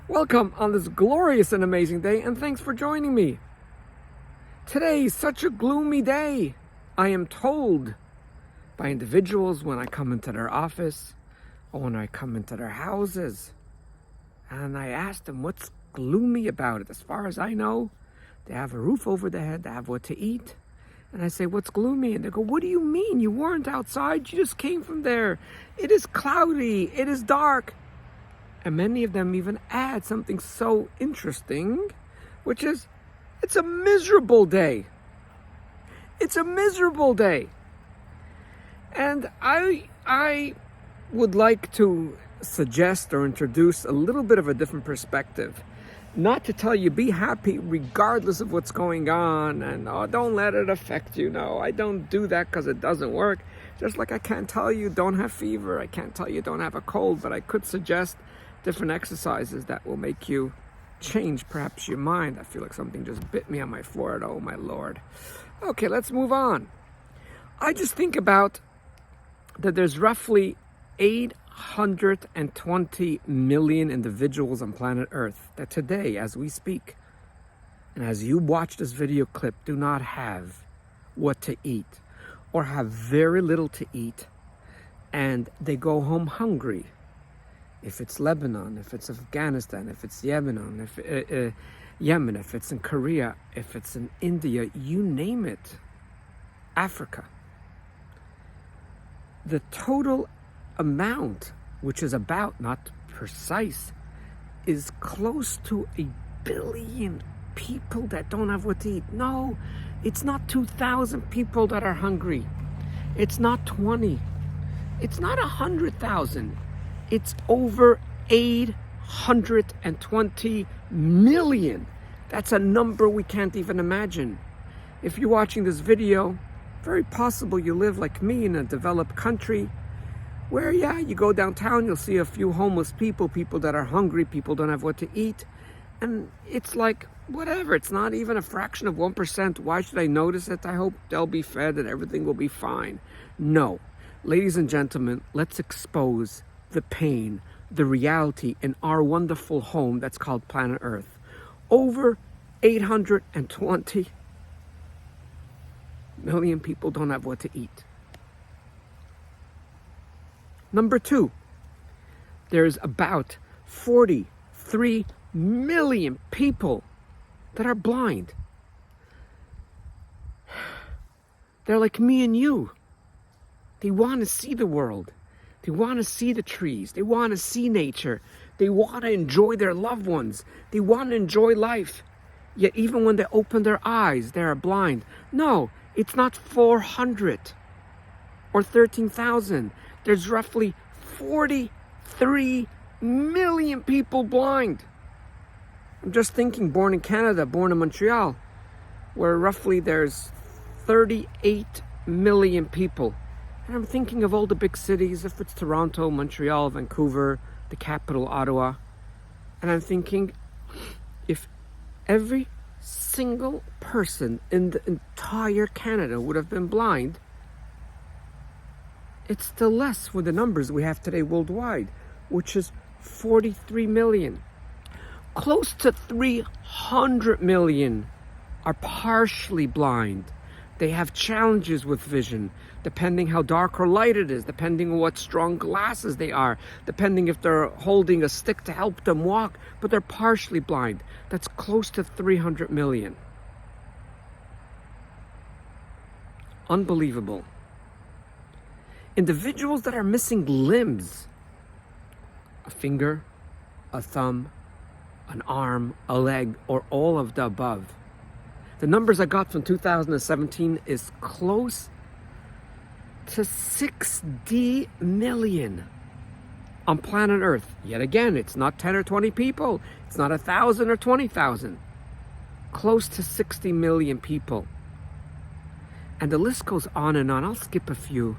Welcome on this glorious and amazing day, and thanks for joining me. Today is such a gloomy day. I am told by individuals when I come into their office or when I come into their houses, and I ask them what's gloomy about it. As far as I know, they have a roof over their head, they have what to eat. And I say, what's gloomy? And they go, what do you mean? You weren't outside, you just came from there. It is cloudy, it is dark. And many of them even add something so interesting, which is, it's a miserable day. It's a miserable day. And I would like to suggest or introduce a little bit of a different perspective. Not to tell you, be happy regardless of what's going on, and don't let it affect you. No, I don't do that because it doesn't work. Just like I can't tell you don't have fever, I can't tell you don't have a cold, but I could suggest different exercises that will make you change perhaps your mind. I feel like something just bit me on my forehead. Oh my Lord. Okay, let's move on. I just think about that there's roughly 820 million individuals on planet Earth that today, as we speak, and as you watch this video clip, do not have what to eat or have very little to eat, and they go home hungry. If it's Lebanon, if it's Afghanistan, if it's Yemen, if it's in Korea, if it's in India, you name it, Africa. The total amount, which is about, not precise, is close to 1 billion people that don't have what to eat. No, it's not 2,000 people that are hungry. It's not 20. It's not 100,000. It's over 820 million. That's a number we can't even imagine. If you're watching this video, very possible you live like me in a developed country where, yeah, you go downtown, you'll see a few homeless people, people that are hungry, people don't have what to eat. And it's like, whatever, it's not even a fraction of 1%. Why should I notice it? I hope they'll be fed and everything will be fine. No. Ladies and gentlemen, let's expose the pain, the reality in our wonderful home that's called planet Earth. Over 820 million people don't have what to eat. Number two, there's about 43 million people that are blind. They're like me and you. They want to see the world. They want to see the trees. They want to see nature. They want to enjoy their loved ones. They want to enjoy life. Yet even when they open their eyes, they are blind. No, it's not 400 or 13,000. There's roughly 43 million people blind. I'm just thinking, born in Canada, born in Montreal, where roughly there's 38 million people. And I'm thinking of all the big cities, if it's Toronto, Montreal, Vancouver, the capital, Ottawa. And I'm thinking, if every single person in the entire Canada would have been blind, it's still less with the numbers we have today worldwide, which is 43 million. Close to 300 million are partially blind. They have challenges with vision, depending how dark or light it is, depending on what strong glasses they are, depending if they're holding a stick to help them walk, but they're partially blind. That's close to 300 million. Unbelievable. Individuals that are missing limbs, a finger, a thumb, an arm, a leg, or all of the above. The numbers I got from 2017 is close to 60 million on planet Earth. Yet again, it's not 10 or 20 people. It's not 1,000 or 20,000. Close to 60 million people. And the list goes on and on. I'll skip a few.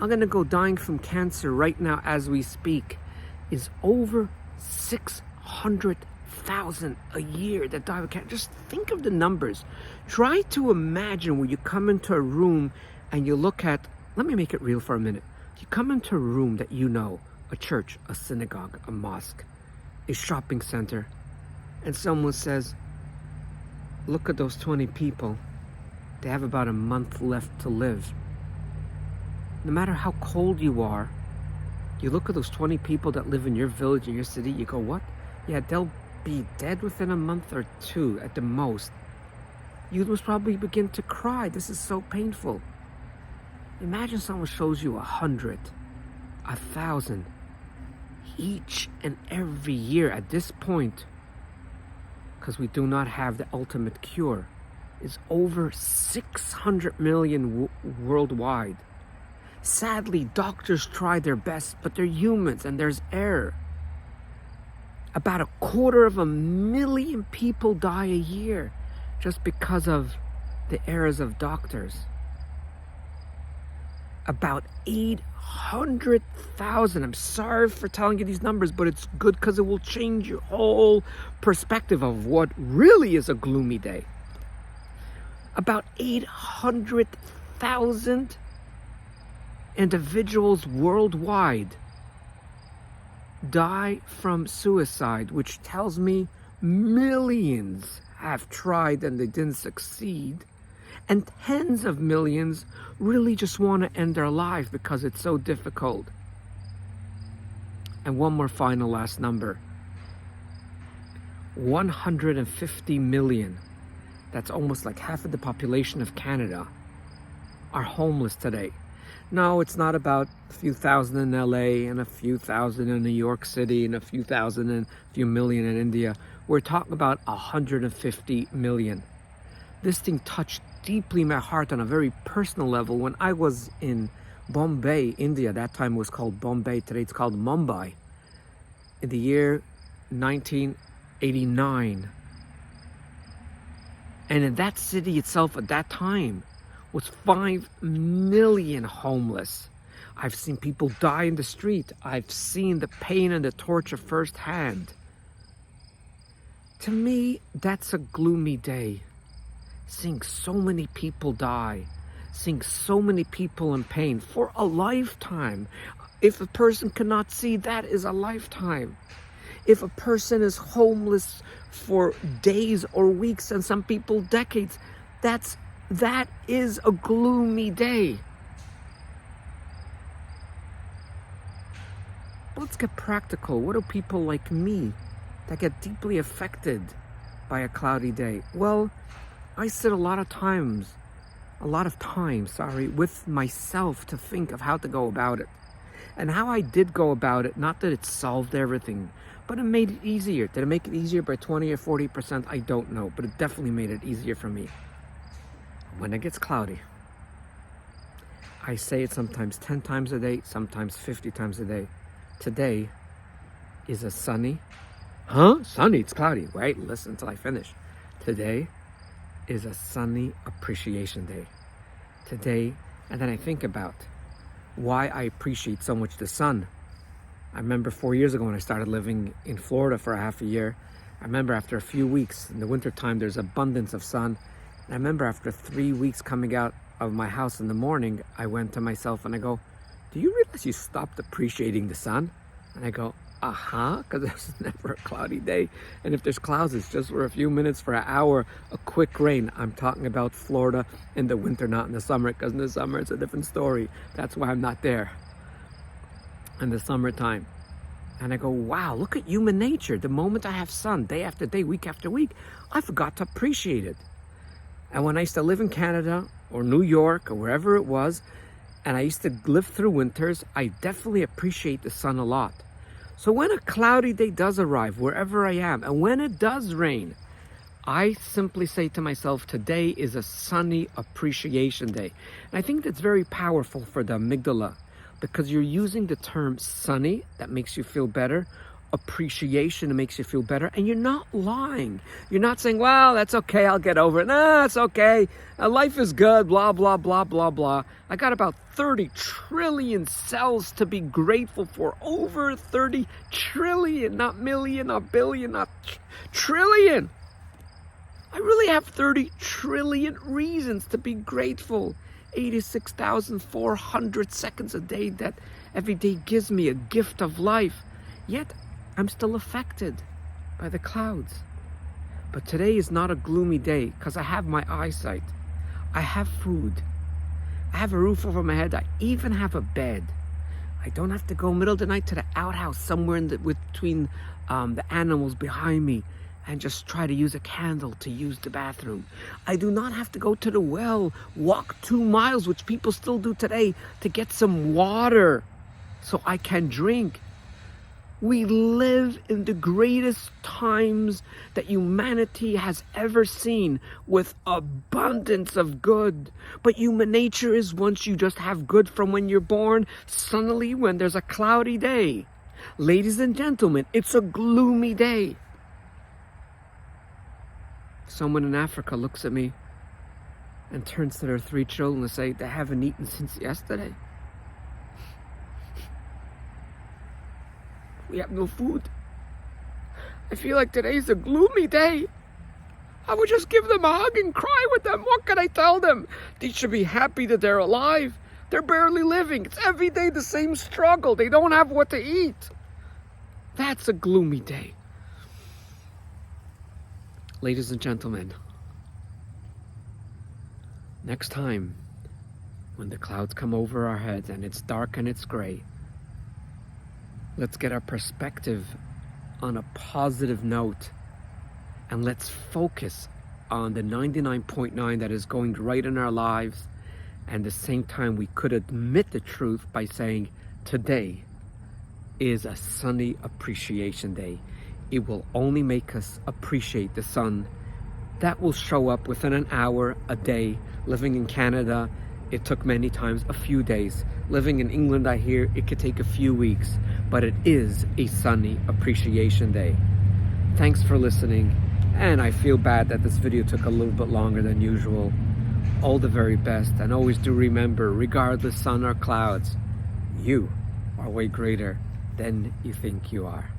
I'm going to go dying from cancer right now as we speak is over 600,000 a year that die of cancer. Just think of the numbers. Try to imagine when you come into a room and you look at, let me make it real for a minute. You come into a room that you know, a church, a synagogue, a mosque, a shopping center and someone says, look at those 20 people. They have about a month left to live. No matter how cold you are, you look at those 20 people that live in your village, in your city, you go, what? Yeah, they'll be dead within a month or two at the most. You must probably begin to cry. This is so painful. Imagine someone shows you 100, 1,000, each and every year at this point, because we do not have the ultimate cure, is over 600 million worldwide. Sadly, doctors try their best, but they're humans and there's error. About 250,000 people die a year just because of the errors of doctors. About 800,000. I'm sorry for telling you these numbers, but it's good because it will change your whole perspective of what really is a gloomy day. About 800,000 individuals worldwide die from suicide, which tells me millions have tried and they didn't succeed, and tens of millions really just want to end their life because it's so difficult. And one more final last number. 150 million, that's almost like half of the population of Canada, are homeless today. No, it's not about a few thousand in LA and a few thousand in New York City and a few thousand and a few million in India. We're talking about 150 million. This thing touched deeply my heart on a very personal level. When I was in Bombay, India, that time it was called Bombay, today it's called Mumbai, in the year 1989. And in that city itself at that time was 5 million homeless. I've seen people die in the street. I've seen the pain and the torture firsthand. To me, that's a gloomy day. Seeing so many people die, seeing so many people in pain for a lifetime. If a person cannot see, that is a lifetime. If a person is homeless for days or weeks and some people decades, that is a gloomy day. Let's get practical. What do people like me that get deeply affected by a cloudy day? Well, I sit a lot of time, with myself to think of how to go about it. And how I did go about it, not that it solved everything, but it made it easier. Did it make it easier by 20 or 40%? I don't know, but it definitely made it easier for me. When it gets cloudy, I say it sometimes 10 times a day, sometimes 50 times a day. Today is a sunny, sunny, it's cloudy, right? Listen until I finish. Today is a sunny appreciation day. Today, and then I think about why I appreciate so much the sun. I remember 4 years ago when I started living in Florida for a half a year. I remember after a few weeks, in the wintertime, there's abundance of sun. And I remember after 3 weeks coming out of my house in the morning, I went to myself and I go, do you realize you stopped appreciating the sun? And I go, because there's never a cloudy day. And if there's clouds, it's just for a few minutes, for an hour, a quick rain. I'm talking about Florida in the winter, not in the summer, because in the summer it's a different story. That's why I'm not there in the summertime. And I go, wow, look at human nature. The moment I have sun, day after day, week after week, I forgot to appreciate it. And when I used to live in Canada or New York or wherever it was, and I used to live through winters, I definitely appreciate the sun a lot. So when a cloudy day does arrive, wherever I am, and when it does rain, I simply say to myself, today is a sunny appreciation day. And I think that's very powerful for the amygdala, because you're using the term sunny, that makes you feel better, appreciation, that makes you feel better, and you're not lying. You're not saying, well, that's okay, I'll get over it. No, it's okay, life is good, blah, blah, blah, blah, blah. I got about 30 trillion cells to be grateful for. Over 30 trillion, not million, not billion, not trillion. I really have 30 trillion reasons to be grateful. 86,400 seconds a day that every day gives me a gift of life. Yet I'm still affected by the clouds. But today is not a gloomy day because I have my eyesight. I have food. I have a roof over my head. I even have a bed. I don't have to go middle of the night to the outhouse somewhere between the animals behind me and just try to use a candle to use the bathroom. I do not have to go to the well, walk 2 miles, which people still do today, to get some water so I can drink. We live in the greatest times that humanity has ever seen, with abundance of good. But human nature is, once you just have good from when you're born, suddenly when there's a cloudy day, ladies and gentlemen, it's a gloomy day. Someone in Africa looks at me and turns to their 3 children and say, they haven't eaten since yesterday. We have no food. I feel like today's a gloomy day. I would just give them a hug and cry with them. What can I tell them? They should be happy that they're alive. They're barely living. It's every day the same struggle. They don't have what to eat. That's a gloomy day. Ladies and gentlemen, next time when the clouds come over our heads and it's dark and it's gray, let's get our perspective on a positive note, and let's focus on the 99.9 that is going right in our lives. And at the same time, we could admit the truth by saying today is a sunny appreciation day. It will only make us appreciate the sun. That will show up within an hour, a day. Living in Canada, it took many times a few days. Living in England, I hear it could take a few weeks, but it is a sunny appreciation day. Thanks for listening, and I feel bad that this video took a little bit longer than usual. All the very best, and always do remember, regardless sun or clouds, you are way greater than you think you are.